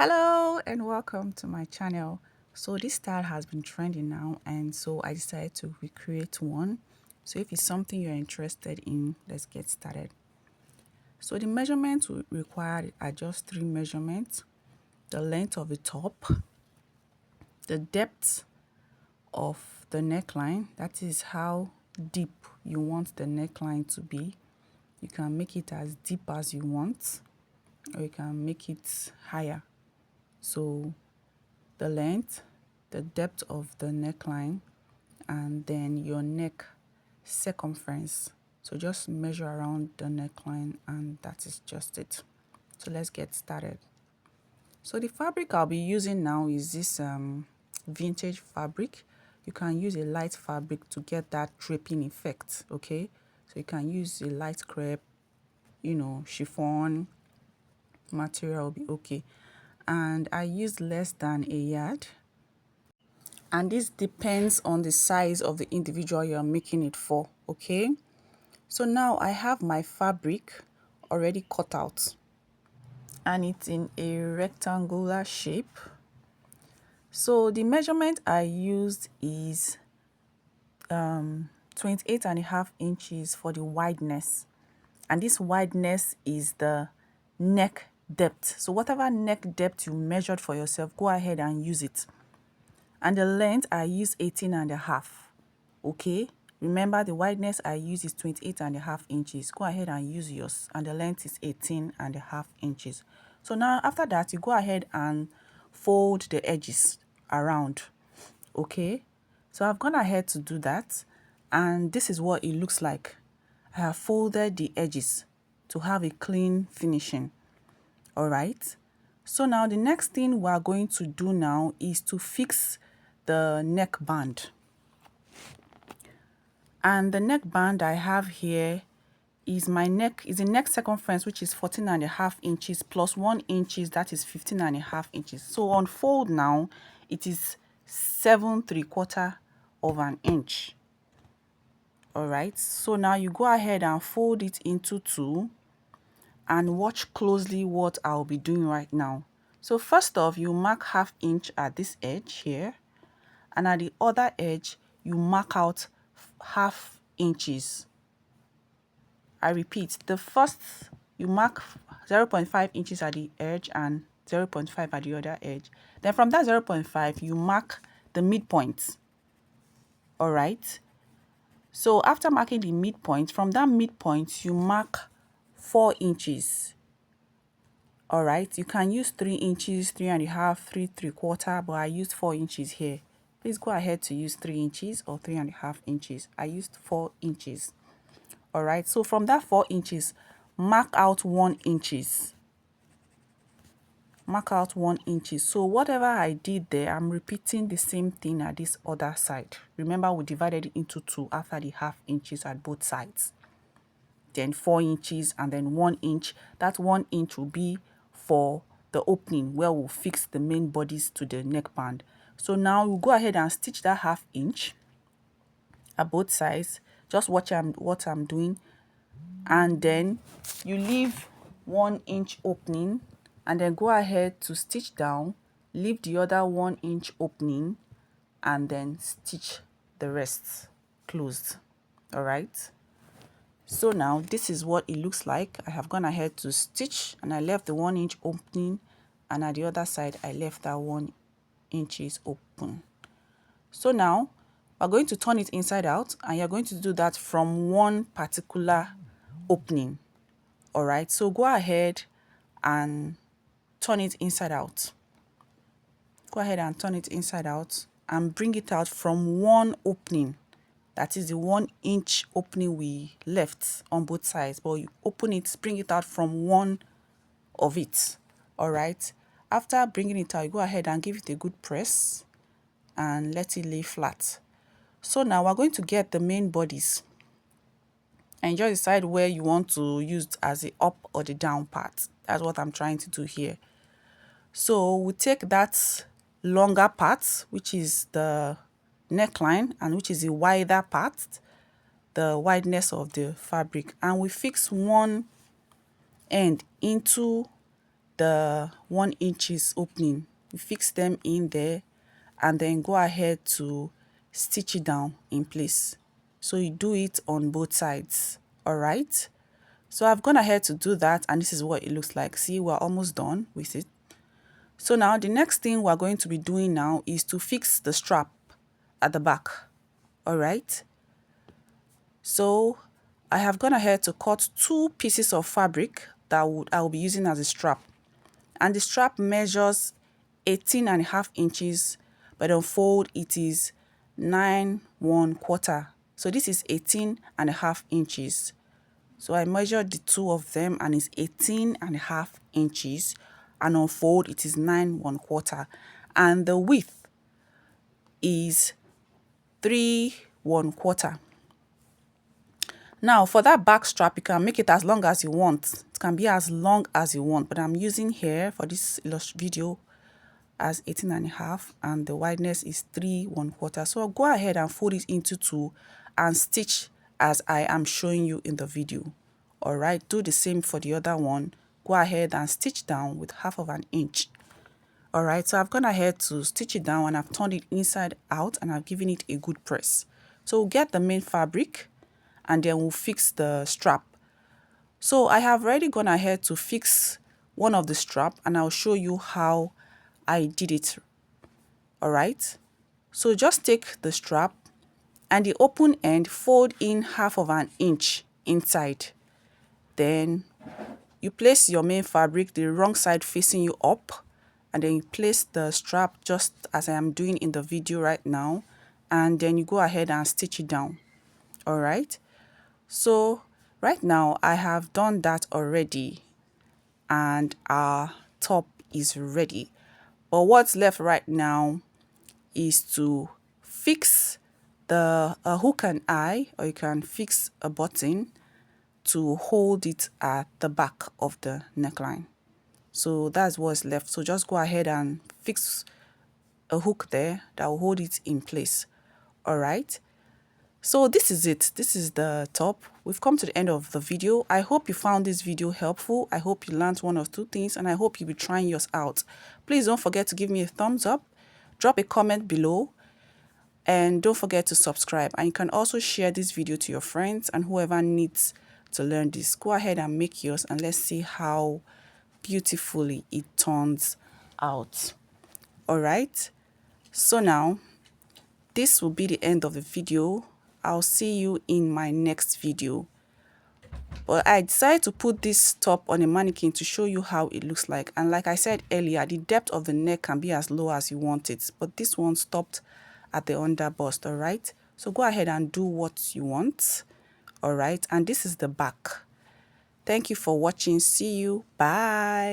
Hello and welcome to my channel. So this style has been trending now, and so I decided to recreate one. So if it's something you're interested in, let's get started. So the measurements we required are just three measurements: the length of the top, the depth of the neckline, that is how deep you want the neckline to be. You can make it as deep as you want, or you can make it higher. So the length, the depth of the neckline, and then your neck circumference. So just measure around the neckline, and that is just it. So let's get started. So the fabric I'll be using now is this vintage fabric. You can use a light fabric to get that draping effect, okay? So you can use a light crepe, chiffon material will be okay. And I used less than a yard. And this depends on the size of the individual you're making it for, okay? So now I have my fabric already cut out, and it's in a rectangular shape. So the measurement I used is 28.5 inches for the wideness, and this wideness is the neck depth. So whatever neck depth you measured for yourself, go ahead and use it. And the length I use 18.5. Okay, remember the wideness I use is 28.5 inches. Go ahead and use yours, and the length is 18.5 inches. So now after that, you go ahead and fold the edges around. Okay, so I've gone ahead to do that, and this is what it looks like. I have folded the edges to have a clean finishing. All right, so now the next thing we are going to do now is to fix the neck band. And the neck band I have here is a neck circumference, which is 14.5 inches plus 1 inches, that is 15.5 inches. So on fold now, it is 7.75 of an inch. All right, so now you go ahead and fold it into two, and watch closely what I'll be doing right now. So first off, you mark 1/2 inch at this edge here, and at the other edge you mark out 1/2 inches. I repeat, the first you mark 0.5 inches at the edge and 0.5 at the other edge. Then from that 0.5 you mark the midpoint. All right, so after marking the midpoint, from that midpoint you mark 4 inches. All right, you can use 3 inches, 3.5, 3.75, but I used 4 inches here. Please go ahead to use 3 inches or 3.5 inches. I used 4 inches. All right, so from that 4 inches, mark out 1 inches. Mark out 1 inches. So whatever I did there, I'm repeating the same thing at this other side. Remember, we divided it into two after the 1/2 inches at both sides. Then 4 inches and then 1 inch. That 1 inch will be for the opening where we'll fix the main bodies to the neckband. So now we'll go ahead and stitch that 1/2 inch at both sides. Just watch what I'm doing, and then you leave 1 inch opening, and then go ahead to stitch down, leave the other 1 inch opening, and then stitch the rest closed. All right, so now this is what it looks like. I have gone ahead to stitch, and I left the 1 inch opening, and at the other side I left that 1 inches open. So now we're going to turn it inside out, and you're going to do that from one particular opening. All right, so go ahead and turn it inside out. Go ahead and turn it inside out and bring it out from one opening. That is the 1 inch opening we left on both sides, but you open it, bring it out from one of it. All right, after bringing it out, you go ahead and give it a good press and let it lay flat. So now we're going to get the main bodies, and just decide where you want to use as the up or the down part. That's what I'm trying to do here. So we take that longer part, which is the neckline, and which is the wider part, the wideness of the fabric, and we fix one end into the 1 inches opening, you fix them in there, and then go ahead to stitch it down in place. So you do it on both sides. All right, so I've gone ahead to do that, and this is what it looks like. See, we're almost done with it. So now the next thing we're going to be doing now is to fix the strap at the back. All right, so I have gone ahead to cut 2 pieces of fabric that I will be using as a strap, and the strap measures 18.5 inches, but on fold it is 9 1/4. So this is 18.5 inches. So I measured the 2 of them, and it's 18.5 inches, and on fold it is 9 1/4, and the width is 3 1/4. Now for that back strap, you can make it as long as you want. It can be as long as you want, but I'm using here for this video as 18.5, and the wideness is 3 1/4. So I'll go ahead and fold it into 2 and stitch as I am showing you in the video. All right, do the same for the other one. Go ahead and stitch down with 1/2 inch. All right, so I've gone ahead to stitch it down, and I've turned it inside out, and I've given it a good press. So we'll get the main fabric, and then we'll fix the strap. So I have already gone ahead to fix one of the strap, and I'll show you how I did it. All right, so just take the strap and the open end, fold in 1/2 inch inside. Then you place your main fabric, the wrong side facing you up, and then you place the strap just as I am doing in the video right now, and then you go ahead and stitch it down. All right, so right now I have done that already, and our top is ready. But what's left right now is to fix the hook and eye, or you can fix a button to hold it at the back of the neckline. So that's what's left. So just go ahead and fix a hook there that will hold it in place. All right, so this is it. This is the top. We've come to the end of the video. I hope you found this video helpful. I hope you learned 1 or 2 things, and I hope you'll be trying yours out. Please don't forget to give me a thumbs up, drop a comment below, and don't forget to subscribe. And you can also share this video to your friends and whoever needs to learn this. Go ahead and make yours, and let's see how beautifully it turns out. All right, so now this will be the end of the video. I'll see you in my next video. But I decided to put this top on a mannequin to show you how it looks like. And like I said earlier, the depth of the neck can be as low as you want it, but this one stopped at the under bust. All right, so go ahead and do what you want. All right, and this is the back. Thank you for watching. See you. Bye.